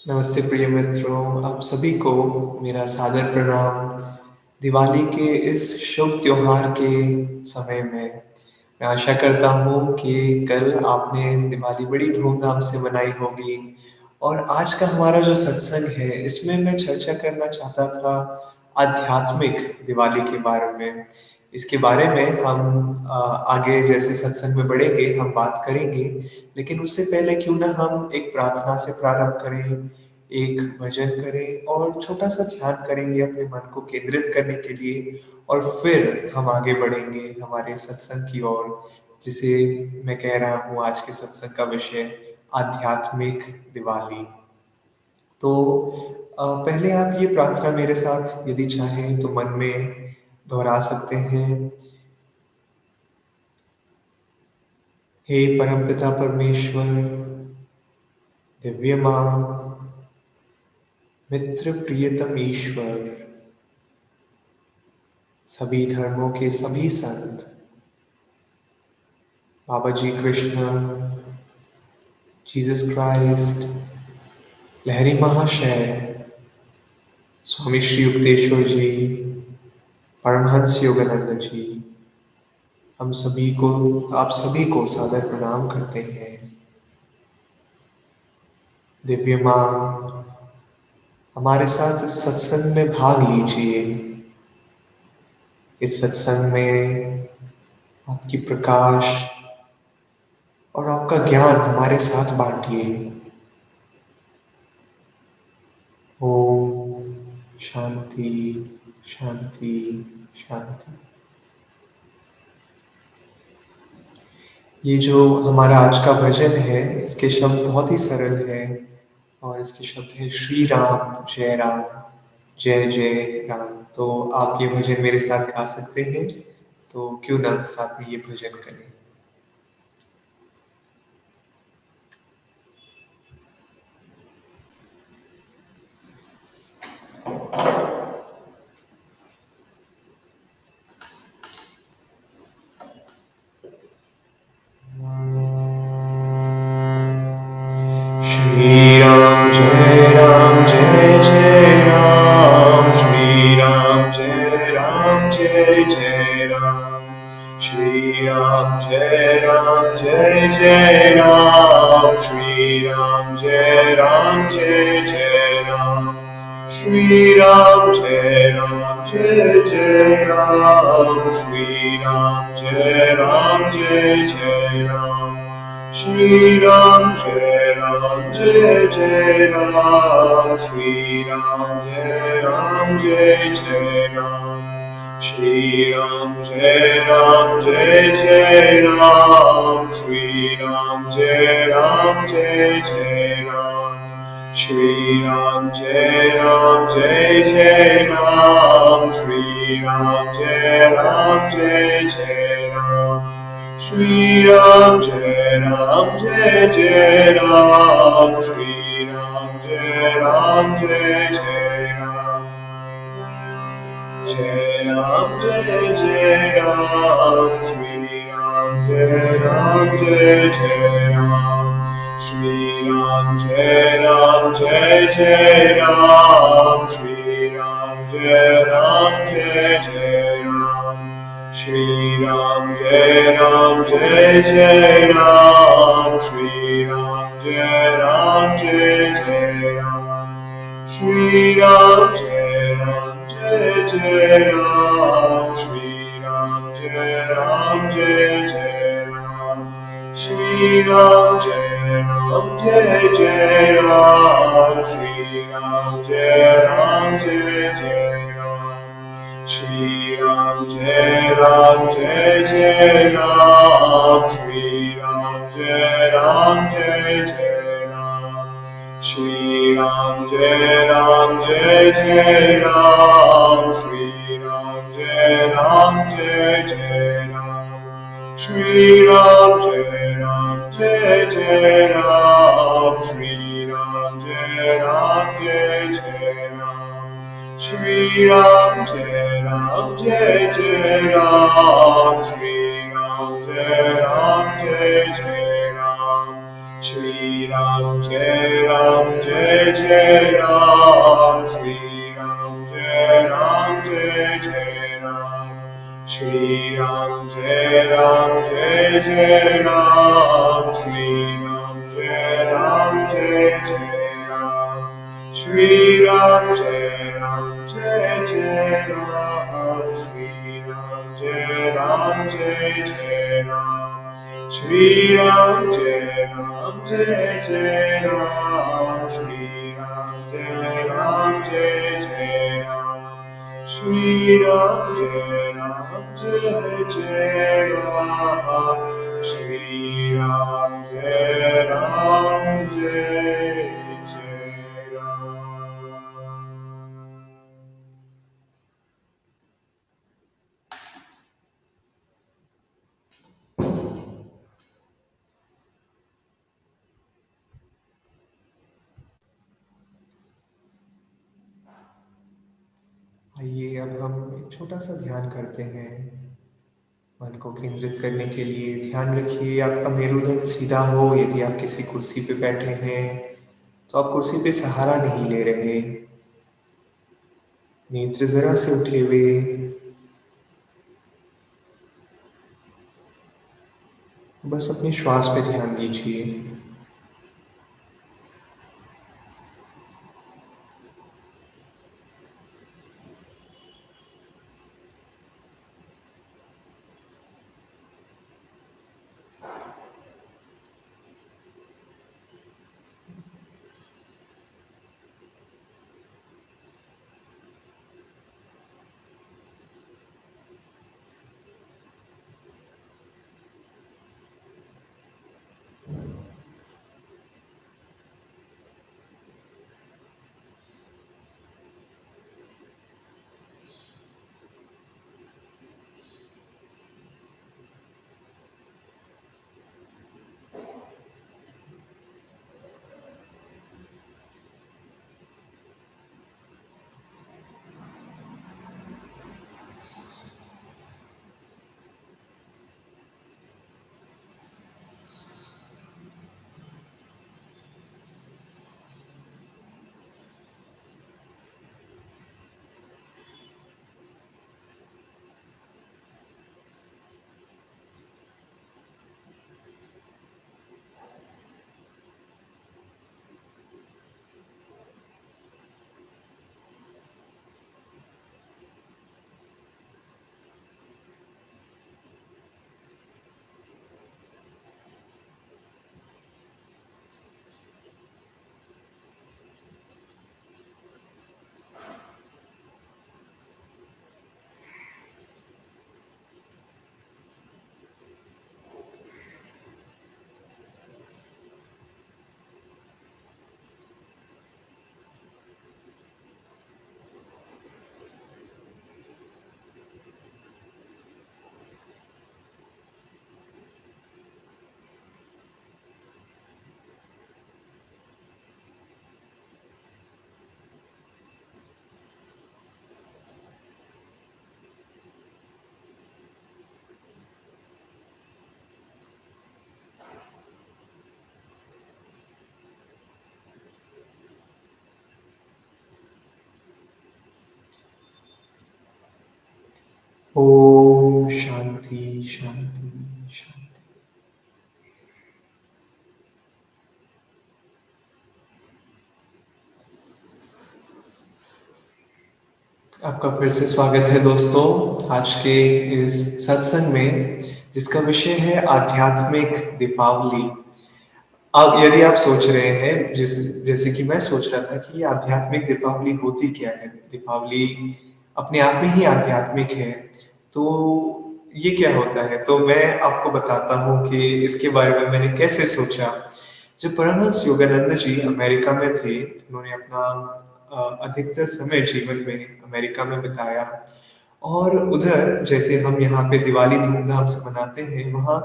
नमस्ते प्रिय मित्रों, आप सभी को मेरा सादर प्रणाम। दिवाली के इस शुभ त्योहार के समय में मैं आशा करता हूँ कि कल आपने दिवाली बड़ी धूमधाम से मनाई होगी। और आज का हमारा जो सत्संग है, इसमें मैं चर्चा करना चाहता था आध्यात्मिक दिवाली के बारे में। इसके बारे में हम आगे जैसे सत्संग में बढ़ेंगे, हम बात करेंगे। लेकिन उससे पहले क्यों ना हम एक प्रार्थना से प्रारंभ करें, एक भजन करें और छोटा-सा ध्यान करेंगे अपने मन को केंद्रित करने के लिए और फिर हम आगे बढ़ेंगे हमारे सत्संग की ओर, जिसे मैं कह रहा हूँ आज के सत्संग का विषय आध्यात्मिक दिवाली। तो पहले आप ये प्रार्थना मेरे साथ यदि चाहें तो मन में दोहरा सकते हैं। हे परमपिता परमेश्वर, दिव्य माँ, मित्र प्रियतम ईश्वर, सभी धर्मों के सभी संत, बाबा जी कृष्ण, जीसस क्राइस्ट, लहरी महाशय, स्वामी श्री युक्तेश्वर जी, परमहंस योगानंद जी, हम सभी को आप सभी को सादर प्रणाम करते हैं। दिव्य माँ, हमारे साथ इस सत्संग में भाग लीजिए। इस सत्संग में आपकी प्रकाश और आपका ज्ञान हमारे साथ बांटिए। ओम शांति शांति शांति। ये जो हमारा आज का भजन है, इसके शब्द बहुत ही सरल है और इसके शब्द है श्री राम, जय जय राम। तो आप ये भजन मेरे साथ गा सकते हैं, तो क्यों ना साथ में ये भजन करें। श्री राम जय जय राम, श्री राम जय जय राम, श्री राम जय जय राम, श्री राम जय जय राम, श्री राम जय जय राम, श्री राम जय जय राम, श्री राम जय जय राम, श्री राम जय जय राम, श्री राम जय जय राम, श्री राम जय जय राम, श्री राम जय जय राम, श्री राम जय जय राम, श्री राम जय जय राम, श्री राम जय जय राम, जय जय राम, श्री राम जय जय राम, श्री राम जय जय राम, श्री राम जय जय राम, श्री राम जय जय राम, श्री राम जय जय राम, श्री राम जय जय राम, श्री राम जय जय राम, श्री राम जय जय राम, श्री राम जय जय राम, श्री राम जय जय राम, श्री राम जय जय राम, श्री राम जय जय राम, श्री राम जय जय राम, श्री राम जय जय राम, श्री राम जय जय राम, श्री राम जय जय राम, श्री राम जय जय Ram, Shri Ram Jai Ram Jai Jai Ram Shri Ram Jai Ram Jai Jai Ram Shri Ram Jai Ram Jai Jai Ram Shri Ram Jai Ram Jai Jai Ram Shri Ram Jai Ram Jai Jai Ram Shri Ram Jai Ram Jai Jai Ram Shri Ram Jai Ram Jai Jai Ram Shri Ram Jai Ram Jai Jai Ram Shri Ram Jai Ram Jai Jai Ram Shri Ram Jai Ram Jai Jai Ram. आइए अब हम एक छोटा सा ध्यान करते हैं। मन को केंद्रित करने के लिए ध्यान रखिए आपका मेरुदंड सीधा हो। यदि आप किसी कुर्सी पे बैठे हैं तो आप कुर्सी पे सहारा नहीं ले रहे। नेत्र जरा से उठे हुए। बस अपने श्वास पे ध्यान दीजिए। ओम शांति शांति शांति। आपका फिर से स्वागत है दोस्तों आज के इस सत्संग में, जिसका विषय है आध्यात्मिक दीपावली। अब यदि आप सोच रहे हैं जैसे कि मैं सोच रहा था कि ये आध्यात्मिक दीपावली होती क्या है, दीपावली अपने आप में ही आध्यात्मिक है, तो ये क्या होता है? तो मैं आपको बताता हूँ कि इसके बारे में मैंने कैसे सोचा। जब परमहंस योगानंद जी अमेरिका में थे, उन्होंने अपना अधिकतर समय जीवन में अमेरिका में बिताया, और उधर जैसे हम यहाँ पे दिवाली धूमधाम से मनाते हैं, वहाँ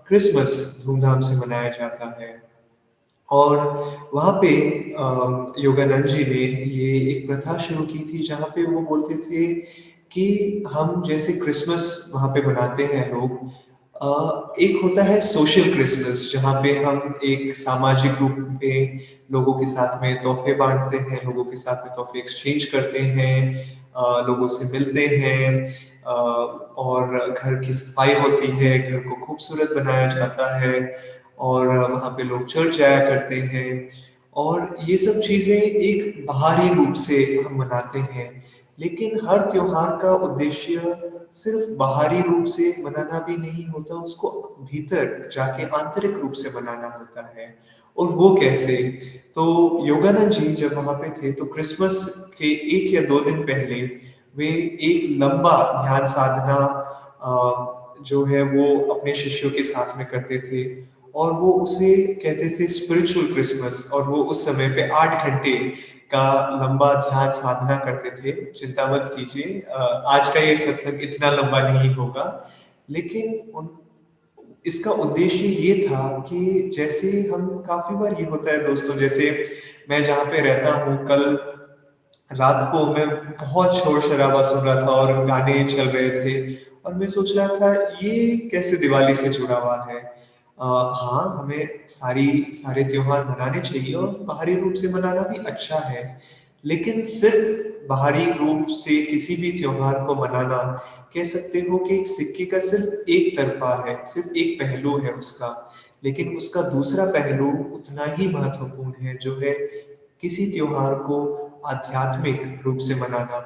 क्रिसमस धूमधाम से मनाया जाता है। और वहाँ पे योगानंद जी ने ये एक प्रथा शुरू की थी, जहाँ पे वो बोलते थे कि हम जैसे क्रिसमस वहाँ पे मनाते हैं लोग, एक होता है सोशल क्रिसमस जहाँ पे हम एक सामाजिक रूप में लोगों के साथ में तोहफे बाँटते हैं, लोगों के साथ में तोहफे एक्सचेंज करते हैं, लोगों से मिलते हैं, और घर की सफाई होती है, घर को खूबसूरत बनाया जाता है और वहाँ पे लोग चर्च जाया करते हैं और ये सब चीज़ें एक बाहरी रूप से हम मनाते हैं। लेकिन हर त्योहार का उद्देश्य सिर्फ बाहरी रूप से मनाना भी नहीं होता, उसको भीतर जाके आंतरिक रूप से मनाना होता है। और वो कैसे? तो योगानंद जी जब वहाँ पे थे तो क्रिसमस के 1 या 2 दिन पहले वे एक लंबा ध्यान साधना जो है वो अपने शिष्यों के साथ में करते थे और वो उसे कहते थे स्पिरिचुअल क्रिसमस और वो उस समय पे 8 घंटे का लंबा ध्यान साधना करते थे। चिंता मत कीजिए, आज का ये सत्संग इतना लंबा नहीं होगा, लेकिन उन इसका उद्देश्य ये था कि जैसे हम काफ़ी बार ये होता है दोस्तों, जैसे मैं जहाँ पे रहता हूँ, कल रात को मैं बहुत शोर-शराबा सुन रहा था और गाने चल रहे थे और मैं सोच रहा था ये कैसे दिवाली से जुड़ा हुआ है। हाँ, हमें सारे त्योहार मनाने चाहिए और बाहरी रूप से मनाना भी अच्छा है। लेकिन सिर्फ़ बाहरी रूप से किसी भी त्योहार को मनाना, कह सकते हो कि एक सिक्के का सिर्फ़ एक तरफ़ा है, सिर्फ़ एक पहलू है उसका। लेकिन उसका दूसरा पहलू उतना ही महत्वपूर्ण है, जो है किसी त्योहार को आध्यात्मिक रूप से मनाना।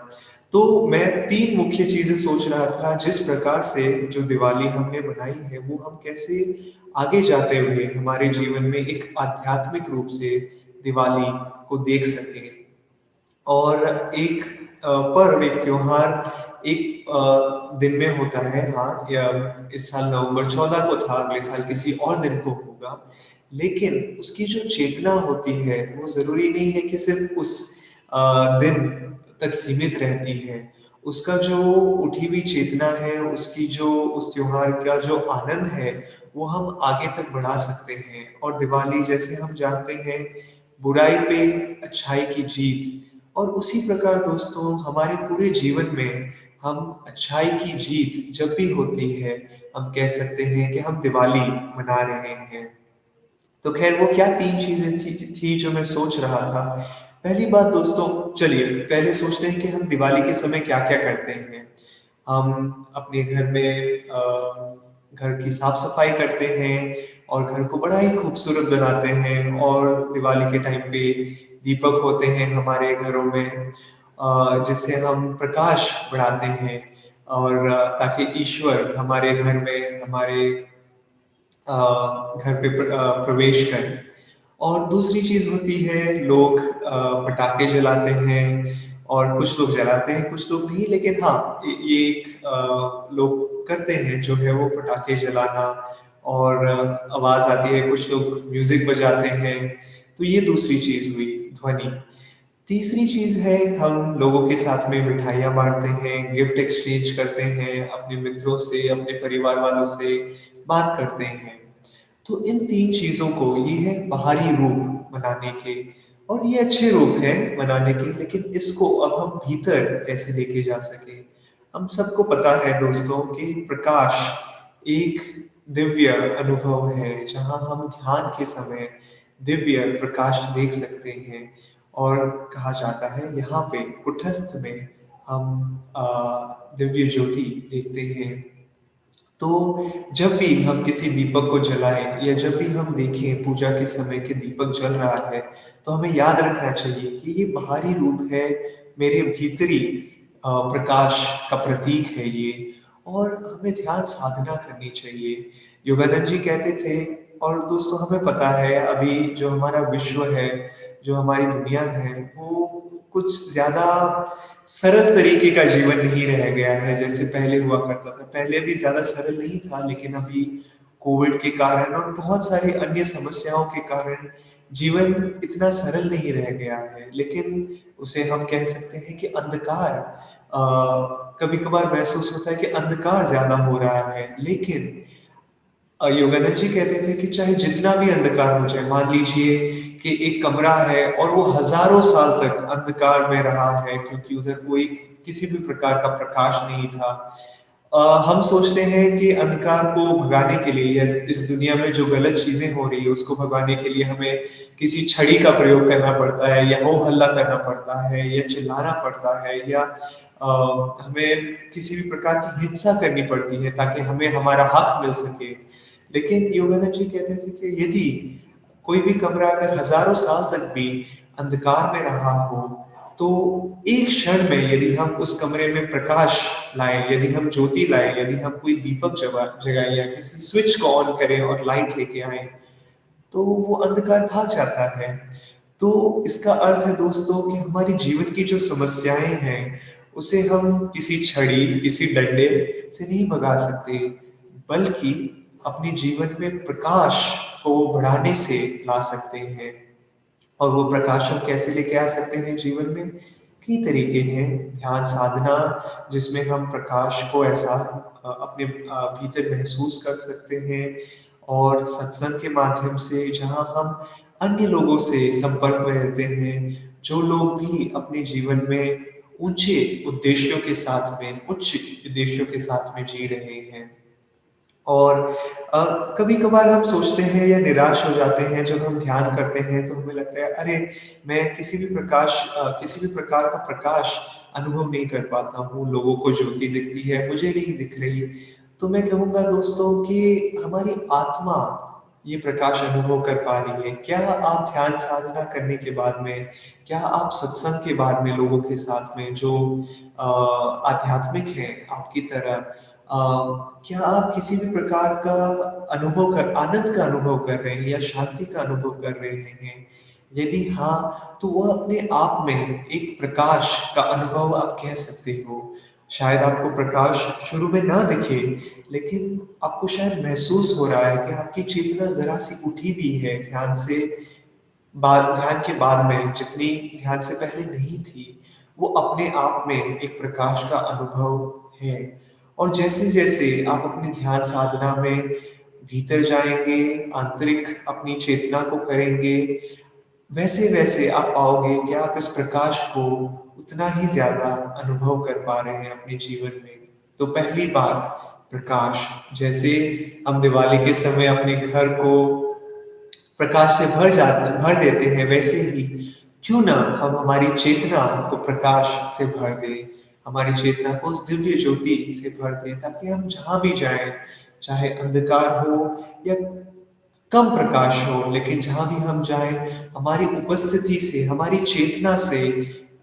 तो मैं 3 मुख्य चीज़ें सोच रहा था जिस प्रकार से जो दिवाली हमने मनाई है वो हम कैसे आगे जाते हुए हमारे जीवन में एक आध्यात्मिक रूप से दिवाली को देख सकें। और एक पर्व, एक त्योहार एक दिन में होता है, हाँ, या इस साल नवंबर 14 को था, अगले साल किसी और दिन को होगा। लेकिन उसकी जो चेतना होती है, वो ज़रूरी नहीं है कि सिर्फ़ उस दिन तक सीमित रहती है। उसका जो उठी हुई चेतना है, उसकी जो उस त्योहार का जो आनंद है, वो हम आगे तक बढ़ा सकते हैं। और दिवाली जैसे हम जानते हैं, बुराई पे अच्छाई की जीत, और उसी प्रकार दोस्तों हमारे पूरे जीवन में हम अच्छाई की जीत जब भी होती है, हम कह सकते हैं कि हम दिवाली मना रहे हैं। तो ख़ैर वो क्या 3 चीज़ें थी जो मैं सोच रहा था। पहली बात दोस्तों, चलिए पहले सोचते हैं कि हम दिवाली के समय क्या-क्या करते हैं। हम अपने घर में घर की साफ-सफाई करते हैं और घर को बड़ा ही खूबसूरत बनाते हैं और दिवाली के टाइम पे दीपक होते हैं हमारे घरों में, जिससे हम प्रकाश बढ़ाते हैं और ताकि ईश्वर हमारे घर में, हमारे घर पे प्रवेश करें। और दूसरी चीज़ होती है, लोग पटाखे जलाते हैं और कुछ लोग जलाते हैं, कुछ लोग नहीं, लेकिन हाँ, ये एक लोग करते हैं जो है वो पटाखे जलाना और आवाज़ आती है, कुछ लोग म्यूज़िक बजाते हैं, तो ये दूसरी चीज़ हुई, ध्वनि। तीसरी चीज़ है, हम लोगों के साथ में मिठाइयाँ बाँटते हैं, गिफ्ट एक्सचेंज करते हैं, अपने मित्रों से, अपने परिवार वालों से बात करते हैं। तो इन 3 चीज़ों को, ये है बाहरी रूप मनाने के और ये अच्छे रूप हैं मनाने के, लेकिन इसको अब हम भीतर कैसे लेके जा सकें? हम सबको पता है दोस्तों कि प्रकाश एक दिव्य अनुभव है, जहाँ हम ध्यान के समय दिव्य प्रकाश देख सकते हैं और कहा जाता है यहाँ पे कुटस्थ में हम दिव्य ज्योति देखते हैं। तो जब भी हम किसी दीपक को जलाएँ या जब भी हम देखें पूजा के समय कि दीपक जल रहा है, तो हमें याद रखना चाहिए कि ये बाहरी रूप है, मेरे भीतरी प्रकाश का प्रतीक है ये, और हमें ध्यान साधना करनी चाहिए। योगानंद जी कहते थे, और दोस्तों हमें पता है अभी जो हमारा विश्व है, जो हमारी दुनिया है, वो कुछ ज़्यादा सरल तरीके का जीवन नहीं रह गया है, जैसे पहले हुआ करता था। पहले भी ज़्यादा सरल नहीं था, लेकिन अभी कोविड के कारण और बहुत सारी अन्य समस्याओं के कारण जीवन इतना सरल नहीं रह गया है। लेकिन उसे हम कह सकते हैं कि अंधकार, कभी-कभार महसूस होता है कि अंधकार ज़्यादा हो रहा है, लेकिन योगानंद जी कहते थे कि चाहे जितना भी अंधकार हो जाए, मान लीजिए कि एक कमरा है और वो हज़ारों साल तक अंधकार में रहा है क्योंकि उधर कोई किसी भी प्रकार का प्रकाश नहीं था। हम सोचते हैं कि अंधकार को भगाने के लिए या इस दुनिया में जो गलत चीज़ें हो रही है उसको भगाने के लिए हमें किसी छड़ी का प्रयोग करना पड़ता है या हो हल्ला करना पड़ता है या चिल्लाना पड़ता है या हमें किसी भी प्रकार की हिंसा करनी पड़ती है ताकि हमें हमारा हक मिल सके। लेकिन योगानंद जी कहते थे कि यदि कोई भी कमरा अगर हज़ारों साल तक भी अंधकार में रहा हो, तो एक क्षण में यदि हम उस कमरे में प्रकाश लाएँ, यदि हम ज्योति लाएँ, यदि हम कोई दीपक जगाएँ या किसी स्विच को ऑन करें और लाइट लेके आएँ, तो वो अंधकार भाग जाता है। तो इसका अर्थ है दोस्तों कि हमारी जीवन की जो समस्याएँ हैं, उसे हम किसी छड़ी, किसी डंडे से नहीं भगा सकते, बल्कि अपने जीवन में प्रकाश को बढ़ाने से ला सकते हैं। और वो प्रकाश हम कैसे लेके आ सकते हैं जीवन में? कई तरीके हैं, ध्यान साधना जिसमें हम प्रकाश को ऐसा अपने भीतर महसूस कर सकते हैं और सत्संग के माध्यम से जहाँ हम अन्य लोगों से संपर्क में रहते हैं, जो लोग भी अपने जीवन में ऊँचे उद्देश्यों के साथ में, उच्च उद्देश्यों के साथ में जी रहे हैं। और कभी-कभार हम सोचते हैं या निराश हो जाते हैं जब हम ध्यान करते हैं तो हमें लगता है अरे! मैं किसी भी प्रकार का प्रकाश अनुभव नहीं कर पाता हूँ, लोगों को ज्योति दिखती है, मुझे नहीं दिख रही। तो मैं कहूँगा दोस्तों कि हमारी आत्मा ये प्रकाश अनुभव कर पा रही है। क्या आप ध्यान साधना करने के बाद में, क्या आप सत्संग के बाद में लोगों के साथ में जो आध्यात्मिक हैं आपकी तरह क्या आप किसी भी प्रकार का आनंद का अनुभव कर रहे हैं या शांति का अनुभव कर रहे हैं? यदि हाँ, तो वो अपने आप में एक प्रकाश का अनुभव आप कह सकते हो। शायद आपको प्रकाश शुरू में ना दिखे, लेकिन आपको शायद महसूस हो रहा है कि आपकी चेतना ज़रा-सी उठी भी है ध्यान के बाद में जितनी ध्यान से पहले नहीं थी, वो अपने आप में एक प्रकाश का अनुभव है। और जैसे-जैसे आप अपनी ध्यान साधना में भीतर जाएँगे, आंतरिक अपनी चेतना को करेंगे, वैसे-वैसे आप पाओगे कि आप इस प्रकाश को उतना ही ज़्यादा अनुभव कर पा रहे हैं अपने जीवन में। तो पहली बात प्रकाश, जैसे हम दिवाली के समय अपने घर को प्रकाश से भर देते हैं, वैसे ही क्यों ना हम हमारी चेतना को प्रकाश से भर दें, हमारी चेतना को उस दिव्य ज्योति से भर दें ताकि हम जहाँ भी जाएँ, चाहे अंधकार हो या कम प्रकाश हो, लेकिन जहाँ भी हम जाएँ, हमारी उपस्थिति से, हमारी चेतना से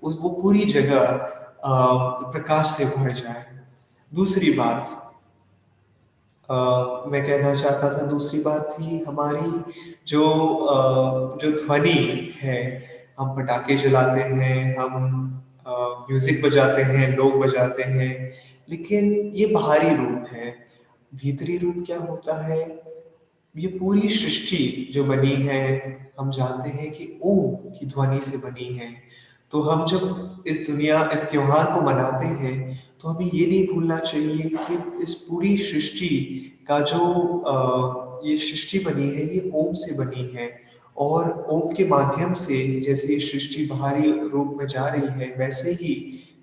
उस वो पूरी जगह प्रकाश से भर जाए। दूसरी बात मैं कहना चाहता था दूसरी बात थी हमारी जो ध्वनि है, हम पटाखे जलाते हैं, हम म्यूज़िक बजाते हैं, लोग बजाते हैं, लेकिन ये बाहरी रूप है। भीतरी रूप क्या होता है? ये पूरी सृष्टि जो बनी है, हम जानते हैं कि ओम की ध्वनि से बनी है। तो हम जब इस त्योहार को मनाते हैं, तो हमें ये नहीं भूलना चाहिए कि इस पूरी सृष्टि का जो ये सृष्टि बनी है, ये ओम से बनी है और ओम के माध्यम से जैसे ये सृष्टि बाहरी रूप में जा रही है, वैसे ही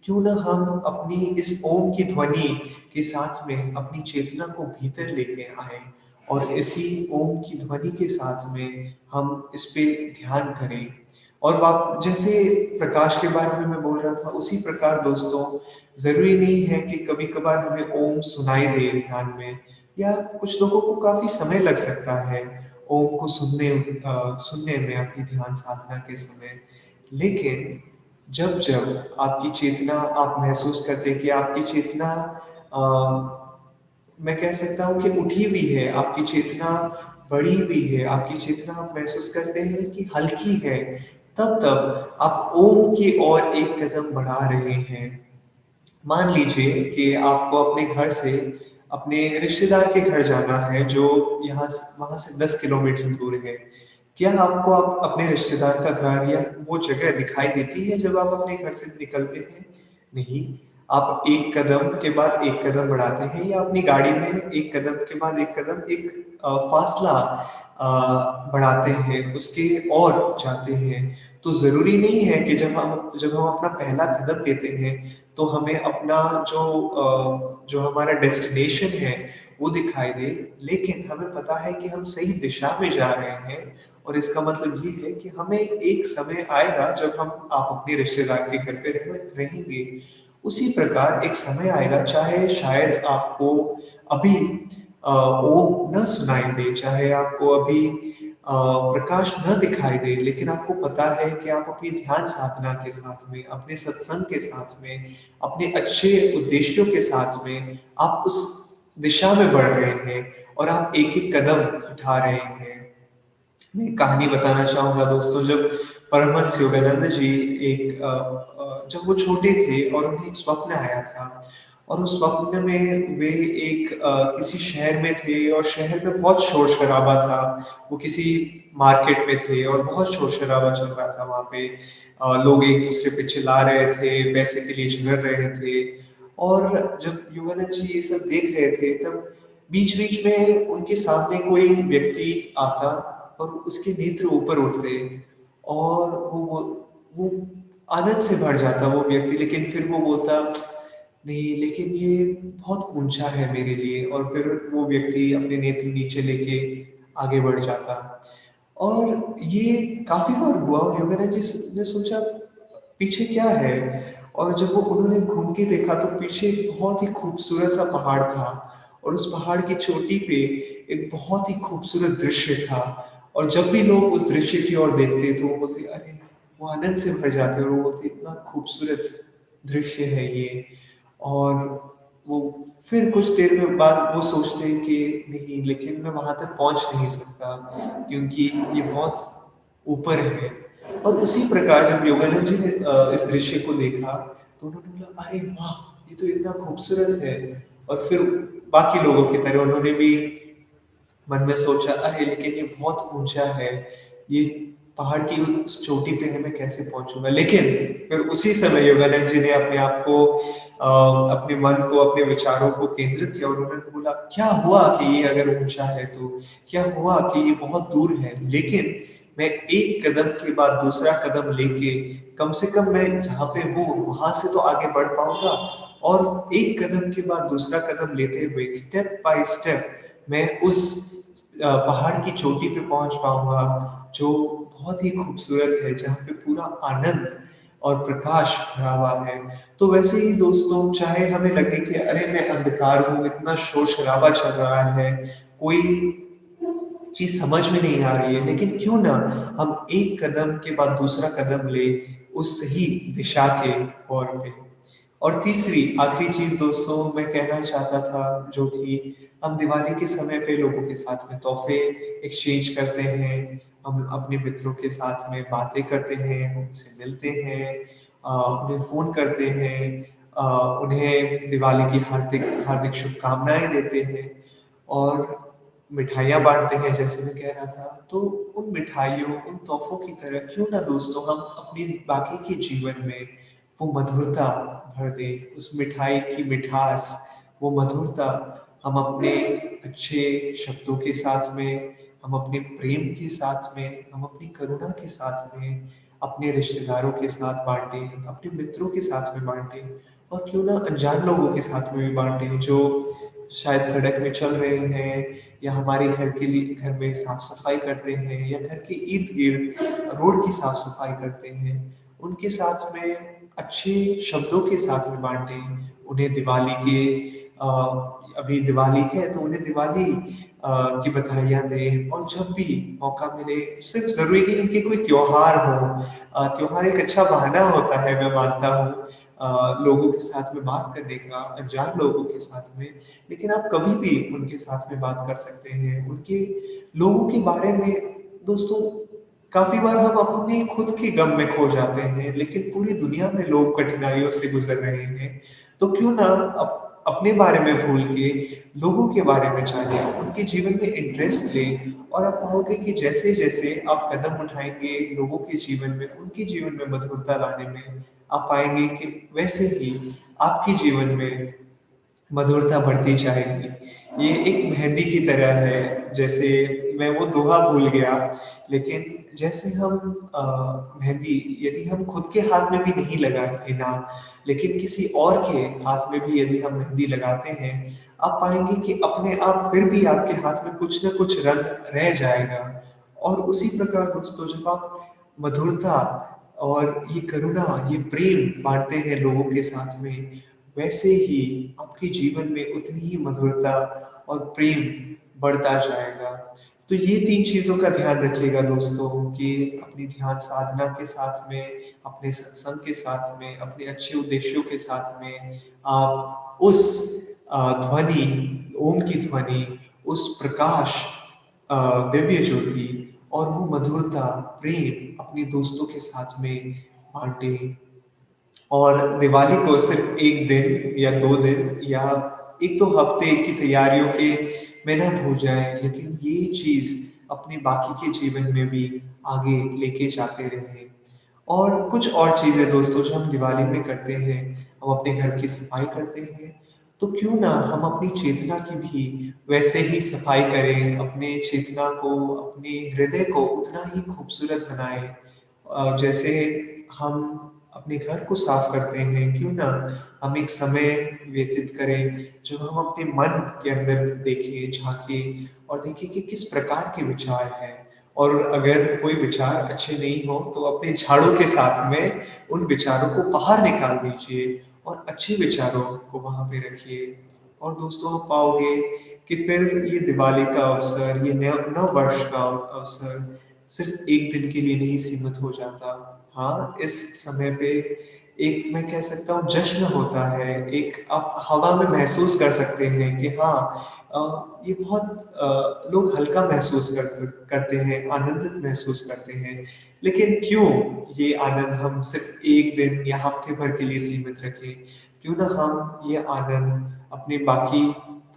क्यों ना हम अपनी इस ओम की ध्वनि के साथ में अपनी चेतना को भीतर लेके आएँ और इसी ओम की ध्वनि के साथ में हम इस पे ध्यान करें। और वाप जैसे प्रकाश के बारे में मैं बोल रहा था, उसी प्रकार दोस्तों, ज़रूरी नहीं है कि कभी-कभार हमें ओम सुनाई दे ध्यान में या कुछ लोगों को काफ़ी समय लग सकता है ओम को सुनने में अपनी ध्यान साधना के समय। लेकिन जब-जब आपकी चेतना आप महसूस करते हैं कि आपकी चेतना अ, मैं कह सकता हूँ कि उठी भी है, आपकी चेतना बढ़ी भी है, आपकी चेतना आप महसूस करते हैं कि हल्की है, तब-तब आप ओम की ओर एक कदम बढ़ा रहे हैं। मान लीजिए कि आपको अपने घर से अपने रिश्तेदार के घर जाना है जो वहाँ से 10 किलोमीटर दूर है। क्या आपको आप अपने रिश्तेदार का घर या वो जगह दिखाई देती है जब आप अपने घर से निकलते हैं? नहीं। आप एक कदम के बाद एक कदम बढ़ाते हैं या अपनी गाड़ी में एक कदम के बाद एक कदम फासला बढ़ाते हैं, उसके और जाते हैं। तो ज़रूरी नहीं है कि जब हम अपना पहला कदम लेते हैं, तो हमें अपना जो हमारा डेस्टिनेशन है, वो दिखाई दे। लेकिन हमें पता है कि हम सही दिशा में जा रहे हैं और इसका मतलब ये है कि हमें एक समय आएगा जब आप अपने रिश्तेदार के घर पे रहेंगे। उसी प्रकार एक समय आएगा, चाहे शायद आपको अभी ओम ना सुनाई दे, चाहे आपको अभी प्रकाश न दिखाई दे, लेकिन आपको पता है कि आप अपनी ध्यान साधना के साथ में, अपने सत्संग के साथ में, अपने अच्छे उद्देश्यों के साथ में आप उस दिशा में बढ़ रहे हैं और आप एक-एक कदम उठा रहे हैं। मैं एक कहानी बताना चाहूँगा दोस्तों। जब परमहंस योगानंद जी जब वो छोटे थे और उन्हें एक स्वप्न आया था और उस स्वप्न में वे किसी शहर में थे और शहर में बहुत शोर-शराबा था। वो किसी मार्केट में थे और बहुत शोर-शराबा चल रहा था वहाँ पे। लोग एक-दूसरे पे चिल्ला रहे थे, पैसे के लिए झगड़ रहे थे और जब योगानंद जी ये सब देख रहे थे, तब बीच-बीच में उनके सामने कोई व्यक्ति आता और उसके नेत्र ऊपर उठते और वो आनंद से भर जाता वो व्यक्ति, लेकिन फिर वो बोलता, नहीं, लेकिन ये बहुत ऊंचा है मेरे लिए, और फिर वो व्यक्ति अपने नेत्र नीचे लेके आगे बढ़ जाता। और ये काफी बार हुआ और योगानंद जी ने सोचा पीछे क्या है। और जब वो उन्होंने घूम के देखा तो पीछे एक बहुत ही खूबसूरत सा पहाड़ था और उस पहाड़ की चोटी पे एक बहुत ही खूबसूरत दृश्य था। और जब भी लोग उस दृश्य की ओर देखते तो वो बोलते, अरे, वो आनंद से भर जाते और वो बोलते, इतना खूबसूरत दृश्य है ये। और वो फिर कुछ देर में बाद वो सोचते हैं कि नहीं, लेकिन मैं वहां तक पहुंच नहीं सकता क्योंकि ये बहुत ऊपर है। और उसी प्रकार जब योगानंद जी ने इस दृश्य को देखा तो उन्होंने बोला, अरे वाह, ये तो इतना खूबसूरत है। और फिर बाकी लोगों की तरह उन्होंने भी मन में सोचा, अरे लेकिन ये बहुत ऊंचा है, ये पहाड़ की उस चोटी पे है, मैं कैसे पहुंचूंगा। लेकिन फिर उसी समय योगानंद जी ने अपने आप को अपने मन को, अपने विचारों को केंद्रित किया और उन्होंने बोला, क्या हुआ कि ये अगर ऊंचा है तो क्या हुआ कि ये बहुत दूर है, लेकिन मैं एक कदम के बाद दूसरा कदम लेके कम से कम मैं जहाँ पे हूँ वहां से तो आगे बढ़ पाऊंगा। और एक कदम के बाद दूसरा कदम लेते हुए स्टेप बाय स्टेप मैं उस पहाड़ की चोटी पे पहुंच पाऊंगा, जो बहुत ही खूबसूरत है, जहाँ पे पूरा आनंद और प्रकाश भरा हुआ है। तो वैसे ही दोस्तों, चाहे हमें लगे कि अरे मैं अंधकार हूँ, इतना शोर शराबा चल रहा है, कोई चीज समझ में नहीं आ रही है, लेकिन क्यों ना हम एक कदम के बाद दूसरा कदम ले उस सही दिशा के ओर पे। और तीसरी आखिरी चीज दोस्तों मैं कहना चाहता था, जो थी, हम दिवाली के समय पे लोगों के साथ में तोहफे एक्सचेंज करते हैं, हम अपने मित्रों के साथ में बातें करते हैं, उनसे मिलते हैं, उन्हें फोन करते हैं, उन्हें दिवाली की हार्दिक हार्दिक शुभकामनाएं देते हैं और मिठाइयाँ बाँटते हैं, जैसे मैं कह रहा था। तो उन मिठाइयों, उन तोहफ़ों की तरह क्यों ना दोस्तों हम अपने बाकी के जीवन में वो मधुरता भर दें, उस मिठाई की मिठास, वो मधुरता हम अपने अच्छे शब्दों के साथ में, हम अपने प्रेम के साथ में, हम अपनी करुणा के साथ में, अपने रिश्तेदारों के साथ बाँटें, अपने मित्रों के साथ में बाँटें और क्यों ना अनजान लोगों के साथ में भी बाँटें, जो शायद सड़क में चल रहे हैं या हमारे घर में साफ-सफाई करते हैं या घर के इर्द-गिर्द रोड की साफ-सफाई करते हैं। उनके साथ में अच्छे शब्दों के साथ में बाँटें। उन्हें अभी दिवाली है तो उन्हें दिवाली की बधाइयाँ दें और जब भी मौका मिले, सिर्फ़ ज़रूरी नहीं है कि कोई त्योहार हो। त्योहार एक अच्छा बहाना होता है, मैं मानता हूँ, लोगों के साथ में बात करने का, अनजान लोगों के साथ में। लेकिन आप कभी भी उनके साथ में बात कर सकते हैं, उनके लोगों के बारे में। दोस्तों, काफ़ी बार हम अपने खुद के गम में खो जाते हैं, लेकिन पूरी दुनिया में लोग कठिनाइयों से गुज़र रहे हैं। तो क्यों ना अपने बारे में भूल के लोगों के बारे में जानें, उनके जीवन में इंटरेस्ट लें और आप पाओगे कि जैसे-जैसे आप कदम उठाएँगे लोगों के जीवन में, उनके जीवन में मधुरता लाने में, आप पाएँगे कि वैसे ही आपके जीवन में मधुरता बढ़ती जाएगी। ये एक मेहंदी की तरह है, जैसे मैं वो दोहा भूल गया, लेकिन जैसे हम मेहंदी यदि हम खुद के हाथ में भी नहीं लगाएँगे ना, लेकिन किसी और के हाथ में भी यदि हम मेहंदी लगाते हैं, आप पाएँगे कि अपने आप फिर भी आपके हाथ में कुछ न कुछ रंग रह जाएगा। और उसी प्रकार दोस्तों जब आप मधुरता और ये करुणा, ये प्रेम बाँटते हैं लोगों के साथ में, वैसे ही आपके जीवन में उतनी ही मधुरता और प्रेम बढ़ता जाएगा। तो ये 3 चीज़ों का ध्यान रखिएगा दोस्तों कि अपनी ध्यान साधना के साथ में, अपने सत्संग के साथ में, अपने अच्छे उद्देश्यों के साथ में आप उस ध्वनि, ओम की ध्वनि, उस प्रकाश दिव्य ज्योति और वो मधुरता, प्रेम अपने दोस्तों के साथ में बाँटें। और दिवाली को सिर्फ़ 1 दिन या 2 दिन या 1-2 हफ़्ते की तैयारियों के में ना भूल जाएँ, लेकिन ये चीज़ अपने बाकी के जीवन में भी आगे लेके जाते रहें। और कुछ और चीज़ें दोस्तों जो हम दिवाली में करते हैं, हम अपने घर की सफाई करते हैं, तो क्यों ना हम अपनी चेतना की भी वैसे ही सफाई करें, अपने चेतना को, अपने हृदय को उतना ही खूबसूरत बनाएँ। जैसे हम अपने घर को साफ करते हैं, क्यों ना हम एक समय व्यतीत करें, जब हम अपने मन के अंदर देखें, झाँकें और देखें कि किस प्रकार के विचार हैं। और अगर कोई विचार अच्छे नहीं हो, तो अपने झाड़ू के साथ में उन विचारों को बाहर निकाल दीजिए और अच्छे विचारों को वहाँ पे रखिए। और दोस्तों आप पाओगे कि फिर ये दिवाली का अवसर, ये नव वर्ष का अवसर सिर्फ़ 1 दिन के लिए नहीं सीमित हो जाता। हाँ, इस समय पे एक मैं कह सकता हूँ जश्न होता है, एक आप हवा में महसूस कर सकते हैं कि हाँ ये बहुत लोग हल्का महसूस करते हैं, आनंदित महसूस करते हैं। लेकिन क्यों ये आनंद हम सिर्फ़ 1 दिन या हफ़्ते भर के लिए सीमित रखें? क्यों ना हम ये आनंद अपने बाकी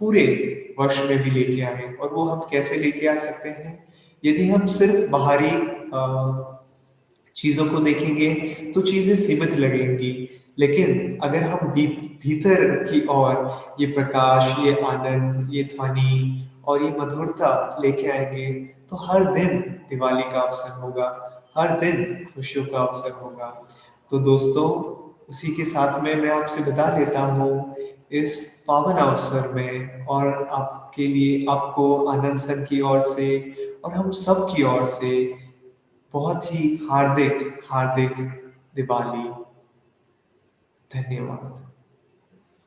पूरे वर्ष में भी लेके आएँ और वो हम कैसे लेके आ सकते हैं? यदि हम सिर्फ़ बाहरी चीज़ों को देखेंगे तो चीज़ें सीमित लगेंगी। लेकिन अगर हम भीतर की ओर ये प्रकाश, ये आनंद, ये ध्वनि और ये मधुरता लेके आएँगे, तो हर दिन दिवाली का अवसर होगा, हर दिन खुशियों का अवसर होगा। तो दोस्तों, उसी के साथ में मैं आपसे विदा लेता हूँ इस पावन अवसर में और आपके लिए आपको आनंद सर की ओर से और हम सब की ओर से बहुत ही हार्दिक, हार्दिक दिवाली। धन्यवाद।